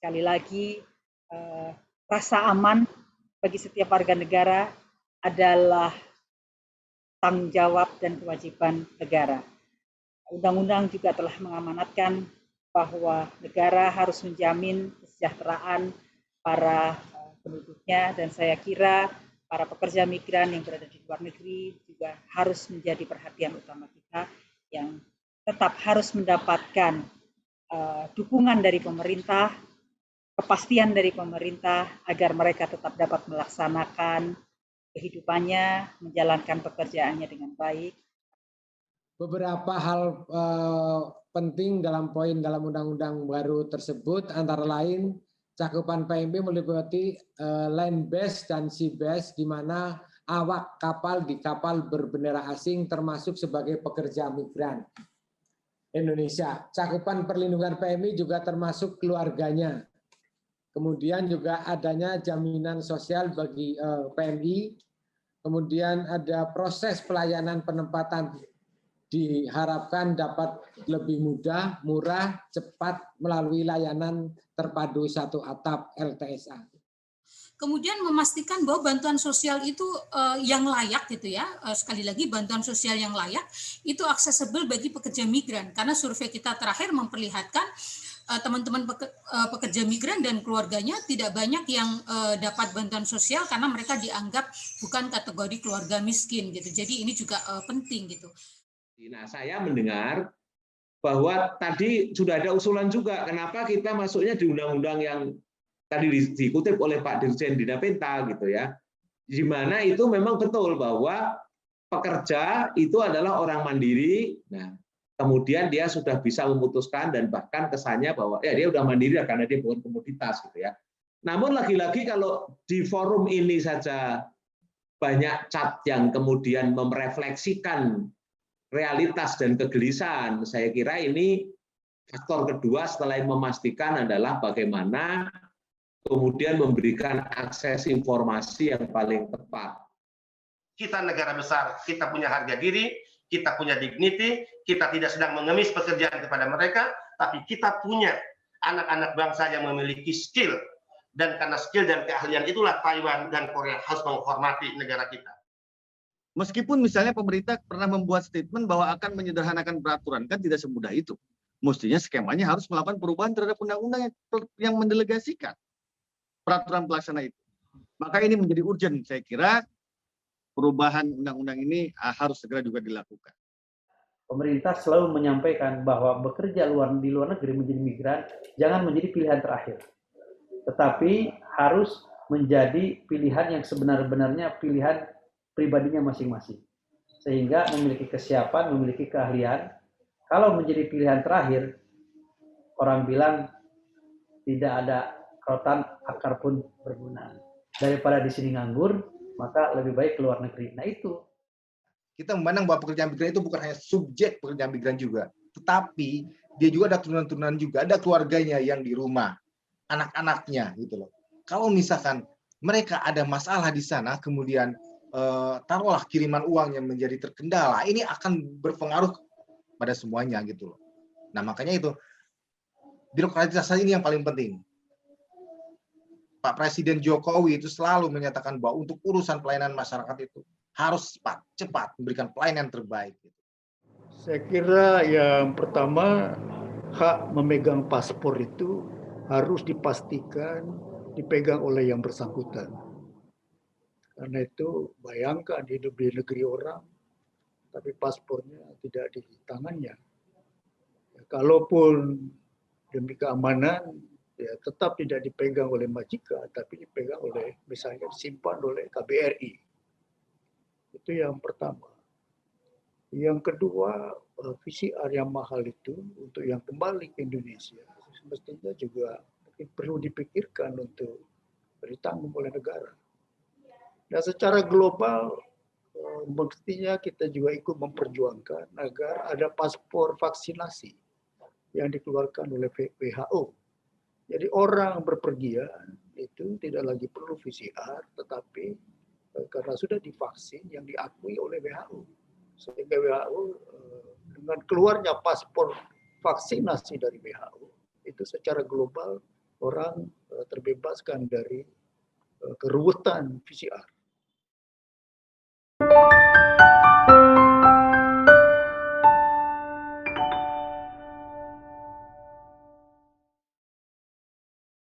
Sekali lagi, rasa aman bagi setiap warga negara adalah tanggung jawab dan kewajiban negara. Undang-undang juga telah mengamanatkan bahwa negara harus menjamin kesejahteraan para penduduknya, dan saya kira para pekerja migran yang berada di luar negeri juga harus menjadi perhatian utama kita, yang tetap harus mendapatkan dukungan dari pemerintah, kepastian dari pemerintah agar mereka tetap dapat melaksanakan kehidupannya, menjalankan pekerjaannya dengan baik. Beberapa hal penting dalam poin dalam undang-undang baru tersebut antara lain cakupan PMB meliputi land base dan sea base, di mana awak kapal di kapal berbendera asing termasuk sebagai pekerja migran Indonesia. Cakupan perlindungan PMI juga termasuk keluarganya. Kemudian juga adanya jaminan sosial bagi PMI. Kemudian ada proses pelayanan penempatan diharapkan dapat lebih mudah, murah, cepat melalui layanan terpadu satu atap LTSA. Kemudian memastikan bahwa bantuan sosial itu yang layak gitu ya, sekali lagi bantuan sosial yang layak itu aksesibel bagi pekerja migran, karena survei kita terakhir memperlihatkan teman-teman pekerja migran dan keluarganya tidak banyak yang dapat bantuan sosial karena mereka dianggap bukan kategori keluarga miskin gitu. Jadi ini juga penting gitu. Nah, saya mendengar bahwa tadi sudah ada usulan juga kenapa kita masuknya di undang-undang yang tadi dikutip oleh Pak Dirjen Bina Penta gitu ya, di mana itu memang betul bahwa pekerja itu adalah orang mandiri. Nah, kemudian dia sudah bisa memutuskan dan bahkan kesannya bahwa ya dia udah mandiri karena dia bukan komoditas gitu ya. Namun lagi-lagi kalau di forum ini saja banyak cat yang kemudian merefleksikan realitas dan kegelisahan, saya kira ini faktor kedua setelah memastikan adalah bagaimana kemudian memberikan akses informasi yang paling tepat. Kita negara besar, kita punya harga diri, kita punya dignity, kita tidak sedang mengemis pekerjaan kepada mereka, tapi kita punya anak-anak bangsa yang memiliki skill, dan karena skill dan keahlian itulah Taiwan dan Korea harus menghormati negara kita. Meskipun misalnya pemerintah pernah membuat statement bahwa akan menyederhanakan peraturan, kan tidak semudah itu. Mestinya skemanya harus melakukan perubahan terhadap undang-undang yang mendelegasikan peraturan pelaksana itu. Maka ini menjadi urgent, saya kira perubahan undang-undang ini harus segera juga dilakukan. Pemerintah selalu menyampaikan bahwa bekerja di luar negeri menjadi migran jangan menjadi pilihan terakhir, tetapi harus menjadi pilihan yang sebenar-benarnya pilihan pribadinya masing-masing, sehingga memiliki kesiapan, memiliki keahlian. Kalau menjadi pilihan terakhir, orang bilang tidak ada rotan akar pun berguna. Daripada di sini nganggur, maka lebih baik keluar negeri. Nah itu. Kita memandang bahwa pekerjaan migran itu bukan hanya subjek pekerjaan migran juga, tetapi dia juga ada turunan-turunan juga, ada keluarganya yang di rumah, anak-anaknya gitu loh. Kalau misalkan mereka ada masalah di sana, kemudian taruhlah kiriman uang yang menjadi terkendala, ini akan berpengaruh pada semuanya gitu loh. Nah makanya itu birokratisasi ini yang paling penting. Pak Presiden Jokowi itu selalu menyatakan bahwa untuk urusan pelayanan masyarakat itu harus cepat memberikan pelayanan terbaik. Saya kira yang pertama, hak memegang paspor itu harus dipastikan dipegang oleh yang bersangkutan. Karena itu bayangkan hidup di negeri orang, tapi paspornya tidak di tangannya. Ya, kalaupun demi keamanan, ya tetap tidak dipegang oleh majikan, tapi dipegang oleh, misalnya disimpan oleh KBRI. Itu yang pertama. Yang kedua, VCR yang mahal itu untuk yang kembali ke Indonesia, semestinya juga perlu dipikirkan untuk ditanggung oleh negara. Nah, secara global, mestinya kita juga ikut memperjuangkan agar ada paspor vaksinasi yang dikeluarkan oleh WHO. Jadi orang berpergian itu tidak lagi perlu PCR, tetapi karena sudah divaksin yang diakui oleh WHO. Sehingga WHO dengan keluarnya paspor vaksinasi dari WHO, itu secara global orang terbebaskan dari keruwetan PCR.